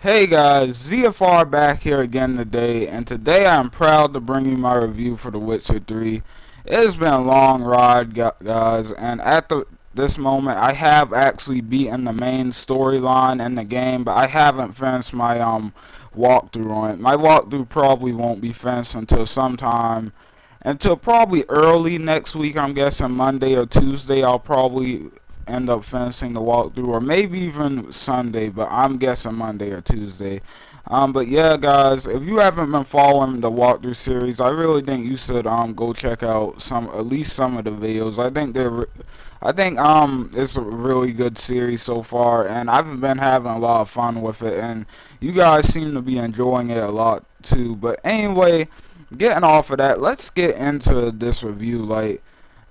Hey guys, ZFR back here again today, and today I'm proud to bring you my review for The Witcher 3. It has been a long ride, guys, and this moment I have actually beaten the main storyline in the game, but I haven't finished my walkthrough on it. My walkthrough probably won't be finished until probably early next week. I'm guessing Monday or Tuesday I'll probably end up finishing the walkthrough, or maybe even Sunday, but I'm guessing Monday or Tuesday. But yeah, guys, if you haven't been following the walkthrough series, I really think you should go check out at least some of the videos. I think it's a really good series so far, and I've been having a lot of fun with it, and you guys seem to be enjoying it a lot too. But anyway, getting off of that, let's get into this review.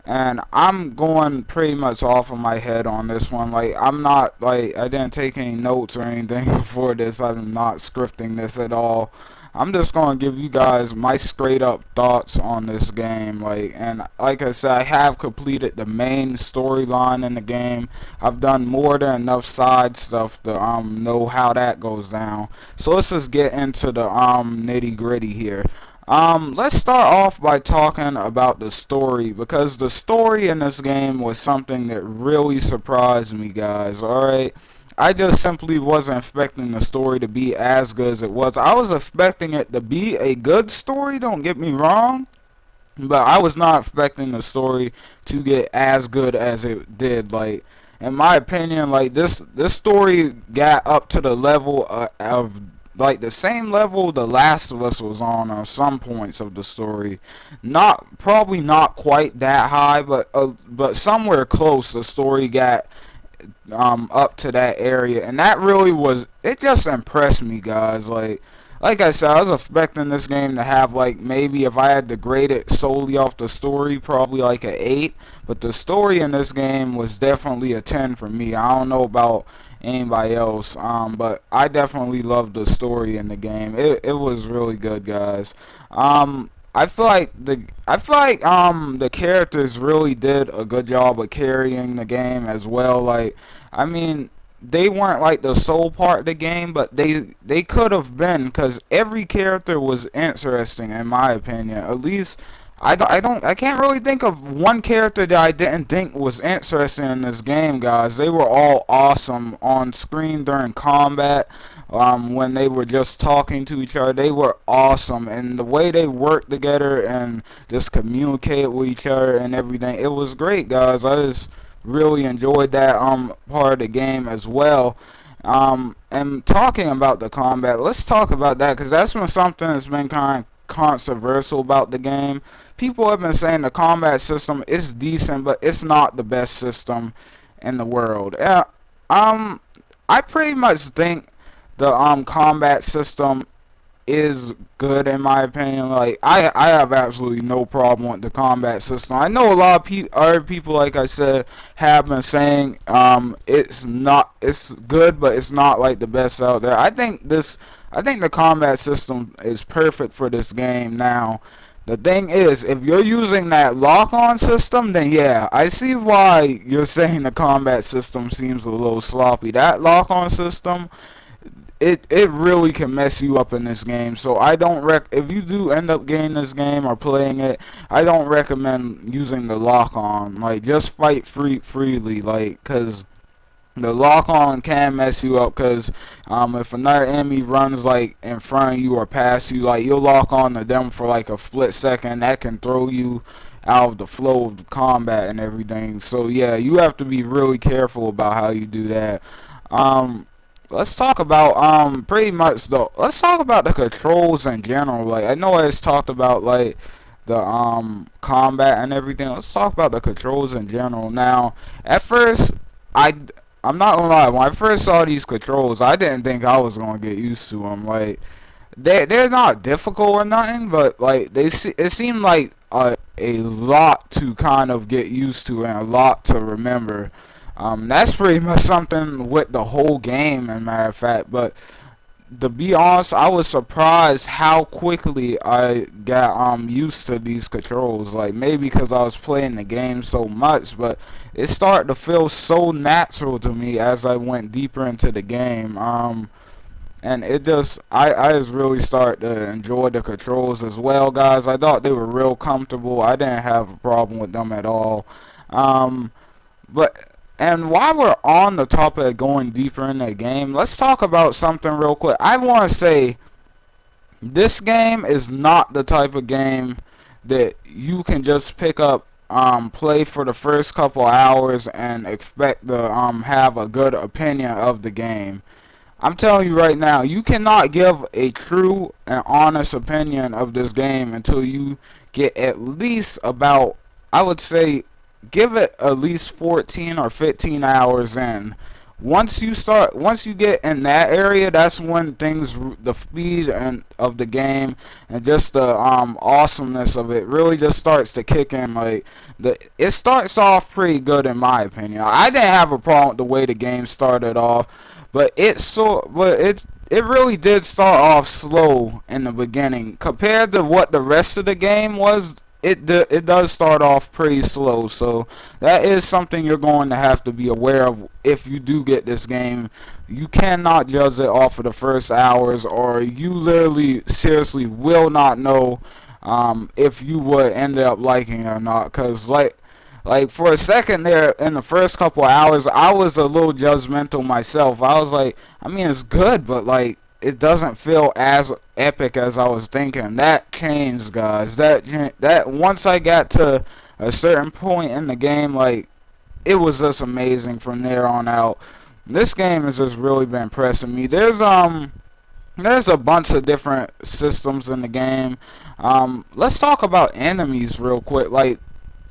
And I'm going pretty much off of my head on this one. I'm not, I didn't take any notes or anything before this. I'm not scripting this at all. I'm just going to give you guys my straight up thoughts on this game. And like I said, I have completed the main storyline in the game. I've done more than enough side stuff to know how that goes down. So let's just get into the nitty gritty here. Let's start off by talking about the story, because the story in this game was something that really surprised me, guys. Alright, I just simply wasn't expecting the story to be as good as it was. I was expecting it to be a good story, don't get me wrong, but I was not expecting the story to get as good as it did. In my opinion, this story got up to the level of the same level The Last of Us was on some points of the story. Probably not quite that high, but somewhere close. The story got up to that area, and that really it just impressed me, guys. Like I said, I was expecting this game to have, maybe if I had to grade it solely off the story, probably like an 8, but the story in this game was definitely a 10 for me. I don't know about anybody else, but I definitely loved the story in the game. It was really good, guys. I feel like the characters really did a good job of carrying the game as well. I mean, they weren't like the sole part of the game, but they could have been, because every character was interesting in my opinion. At least I can't really think of one character that I didn't think was interesting in this game, guys. They were all awesome on screen during combat. When they were just talking to each other, they were awesome, and the way they worked together and just communicated with each other and everything, it was great, guys. I just really enjoyed that part of the game as well. And talking about the combat, let's talk about that, because that's been something that's been kind of controversial about the game. People have been saying the combat system is decent, but it's not the best system in the world. I pretty much think the combat system is good in my opinion. I have absolutely no problem with the combat system. I know a lot of other people, like I said, have been saying it's good, but it's not like the best out there. I think the combat system is perfect for this game. Now the thing is, if you're using that lock-on system, then yeah, I see why you're saying the combat system seems a little sloppy. That lock-on system, it really can mess you up in this game. So I don't if you do end up getting this game or playing it, I don't recommend using the lock on. Just fight freely, cuz the lock on can mess you up, cuz if another enemy runs in front of you or past you, you'll lock on to them for a split second. That can throw you out of the flow of the combat and everything. So yeah, you have to be really careful about how you do that. Let's talk about let's talk about the controls in general. I know I just talked about the combat and everything. Let's talk about the controls in general. Now, at first, I I'm not gonna lie, when I first saw these controls, I didn't think I was gonna get used to them. They're not difficult or nothing, but it seemed like a lot to kind of get used to and a lot to remember. That's pretty much something with the whole game, as a matter of fact. But to be honest, I was surprised how quickly I got used to these controls. Maybe because I was playing the game so much, but it started to feel so natural to me as I went deeper into the game. and it just I just really start to enjoy the controls as well, guys. I thought they were real comfortable. I didn't have a problem with them at all. Um, but and while we're on the topic of going deeper in the game, let's talk about something real quick. I want to say this game is not the type of game that you can just pick up, play for the first couple hours and expect to have a good opinion of the game. I'm telling you right now, you cannot give a true and honest opinion of this game until you get at least about, I would say, give it at least 14 or 15 hours in. Once you get in that area, that's when the speed and of the game and just the awesomeness of it really just starts to kick in. Like it starts off pretty good in my opinion. I didn't have a problem with the way the game started off, but it really did start off slow in the beginning compared to what the rest of the game was. It does start off pretty slow, so that is something you're going to have to be aware of if you do get this game. You cannot judge it off of the first hours, or you literally seriously will not know if you would end up liking it or not. Because like for a second there in the first couple hours, I was a little judgmental myself. I was like, I mean, it's good, but like it doesn't feel as epic as I was thinking. That changed, guys. That once I got to a certain point in the game, like it was just amazing from there on out. This game has just really been impressing me. There's a bunch of different systems in the game. Let's talk about enemies real quick. Like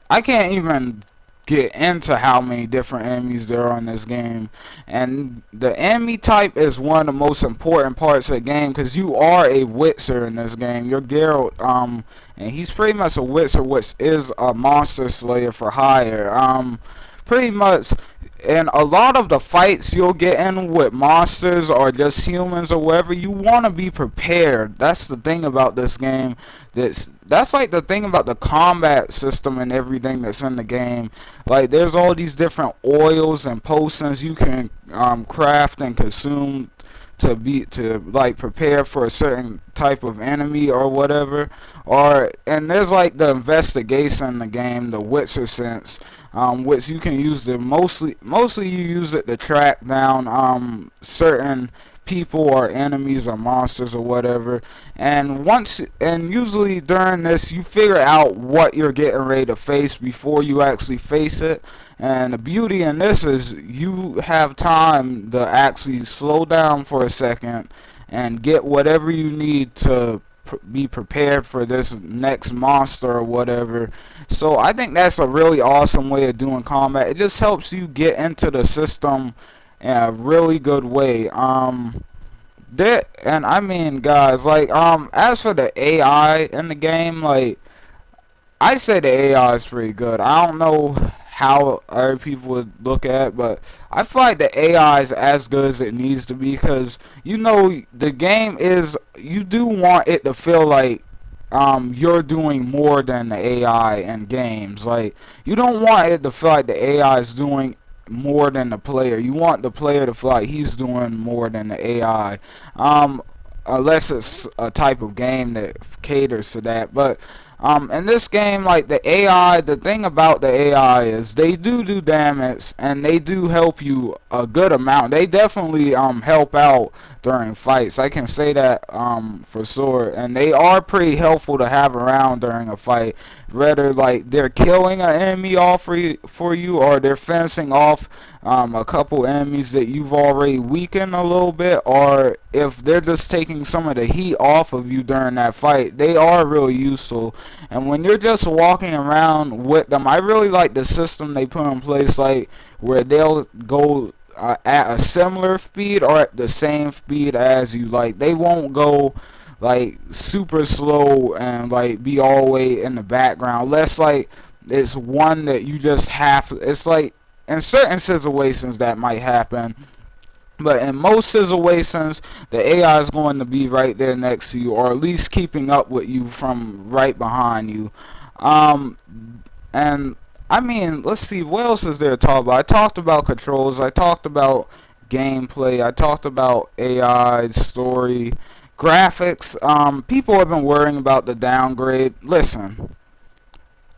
I can't even get into how many different enemies there are in this game, and the enemy type is one of the most important parts of the game because you are a witcher in this game. You're Geralt, and he's pretty much a witcher, which is a monster slayer for hire. Pretty much, and a lot of the fights you'll get in with monsters or just humans or whatever, you want to be prepared. That's the thing about this game. That's like the thing about the combat system and everything that's in the game. Like there's all these different oils and potions you can craft and consume to like prepare for a certain type of enemy or whatever. And there's like the investigation in the game, the Witcher sense, which you can use to mostly you use it to track down certain people or enemies or monsters or whatever. And usually during this you figure out what you're getting ready to face before you actually face it. And the beauty in this is you have time to actually slow down for a second and get whatever you need to be prepared for this next monster or whatever. So I think that's a really awesome way of doing combat. It just helps you get into the system in a really good way. And I mean, guys, like as for the AI in the game, like I say the AI is pretty good. I don't know how other people would look at it, but I feel like the AI is as good as it needs to be because you know the game is, you do want it to feel like you're doing more than the AI in games. Like you don't want it to feel like the AI is doing more than the player. You want the player to feel like he's doing more than the AI. Unless it's a type of game that caters to that. But in this game, like the AI, the thing about the AI is they do damage and they do help you a good amount. They definitely help out during fights. I can say that for sure, and they are pretty helpful to have around during a fight. Whether like they're killing an enemy off for you or they're fencing off a couple enemies that you've already weakened a little bit, or if they're just taking some of the heat off of you during that fight, they are really useful. And when you're just walking around with them, I really like the system they put in place, like where they'll go at a similar speed or at the same speed as you. Like they won't go like super slow and like be all the way in the background unless like it's one that you just have. It's like in certain situations that might happen, but in most situations the AI is going to be right there next to you, or at least keeping up with you from right behind you. um and I mean, let's see, what else is there to talk about? I talked about controls, I talked about gameplay. I talked about AI, story, graphics. People have been worrying about the downgrade. Listen,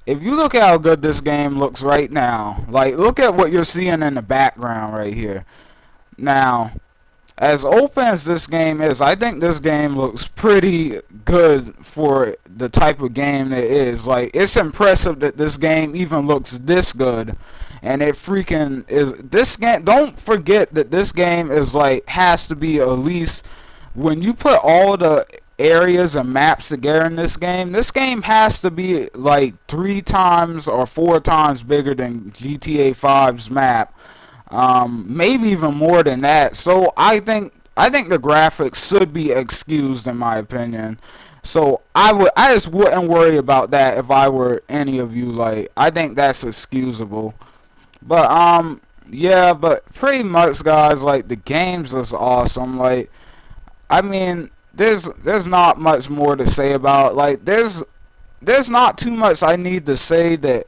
if you look at how good this game looks right now, like look at what you're seeing in the background right here. Now, as open as this game is, I think this game looks pretty good for the type of game it is. Like, it's impressive that this game even looks this good. And it freaking is. This game, don't forget that this game is like, has to be at least, when you put all the areas and maps together in this game has to be like 3 times or 4 times bigger than GTA 5's map, maybe even more than that. So I think the graphics should be excused in my opinion. So I just wouldn't worry about that if I were any of you. Like, I think that's excusable. But yeah, but pretty much guys, like the game's just awesome. Like, I mean, there's not much more to say about it. Like, there's not too much I need to say that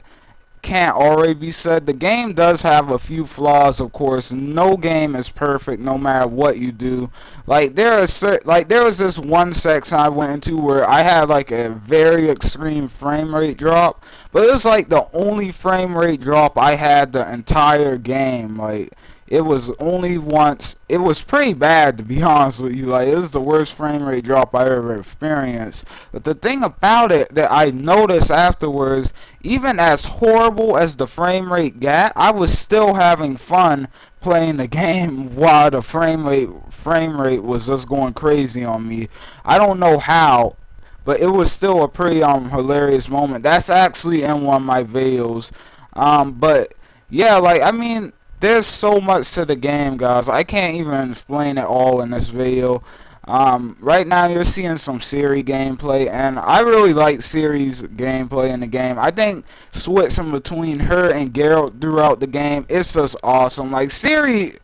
can't already be said. The game does have a few flaws, of course. No game is perfect, no matter what you do. Like there was this one section I went into where I had like a very extreme frame rate drop, but it was like the only frame rate drop I had the entire game. Like, it was only once. It was pretty bad, to be honest with you. Like, it was the worst frame rate drop I ever experienced. But the thing about it that I noticed afterwards, even as horrible as the frame rate got, I was still having fun playing the game while the frame rate was just going crazy on me. I don't know how, but it was still a pretty hilarious moment. That's actually in one of my videos. But yeah, like, I mean, there's so much to the game, guys. I can't even explain it all in this video. Right now you're seeing some Siri gameplay, and I really like Siri's gameplay in the game. I think switching between her and Geralt throughout the game, it's just awesome. Siri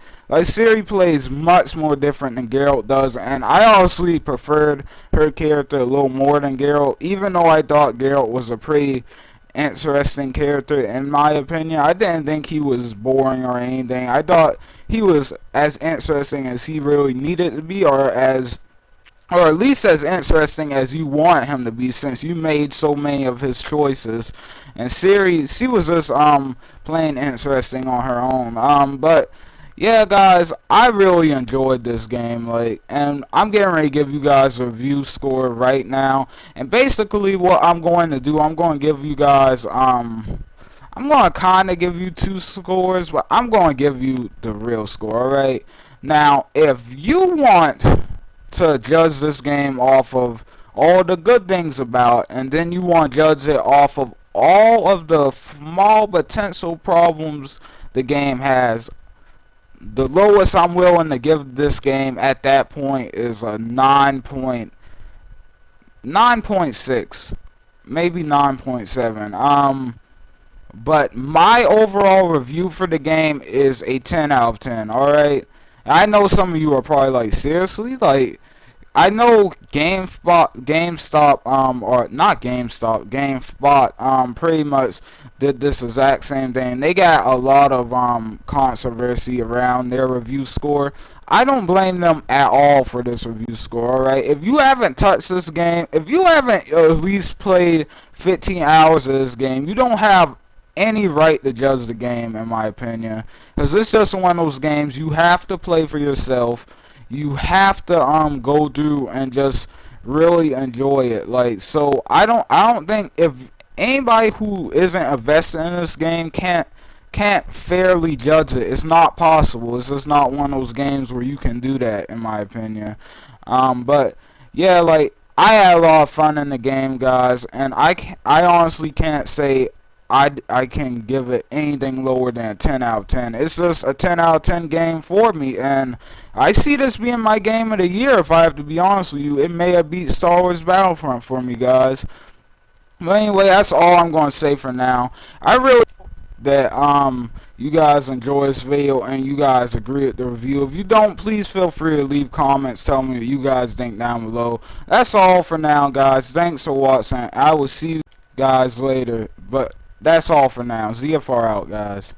plays much more different than Geralt does, and I honestly preferred her character a little more than Geralt, even though I thought Geralt was a pretty interesting character in my opinion. I didn't think he was boring or anything. I thought he was as interesting as he really needed to be, or at least as interesting as you want him to be, since you made so many of his choices. And Siri, she was just playing interesting on her own. But yeah, guys, I really enjoyed this game, like, and I'm getting ready to give you guys a review score right now. And basically what I'm going to do, I'm going to give you guys I'm going to kind of give you 2 scores, but I'm going to give you the real score. All right, now if you want to judge this game off of all the good things about it, and then you want to judge it off of all of the small potential problems the game has, the lowest I'm willing to give this game at that point is a 9.6, maybe 9.7. But my overall review for the game is a 10 out of 10. All right, I know some of you are probably like, seriously, like, I know GameStop, or not GameStop, GameSpot, pretty much did this exact same thing. They got a lot of controversy around their review score. I don't blame them at all for this review score. All right, if you haven't touched this game, if you haven't at least played 15 hours of this game, you don't have any right to judge the game, in my opinion, because it's just one of those games you have to play for yourself. You have to go through and just really enjoy it. Like, so I don't think, if anybody who isn't invested in this game can't fairly judge it. It's not possible. It's just not one of those games where you can do that, in my opinion. But yeah, like, I had a lot of fun in the game, guys, and I honestly can't say I can give it anything lower than a 10 out of 10. It's just a 10 out of 10 game for me, and I see this being my game of the year, if I have to be honest with you. It may have beat Star Wars Battlefront for me, guys. But anyway, that's all I'm going to say for now. I really hope that you guys enjoy this video and you guys agree with the review. If you don't, please feel free to leave comments telling me what you guys think down below. That's all for now, guys. Thanks for watching. I will see you guys later, but that's all for now. ZFR out, guys.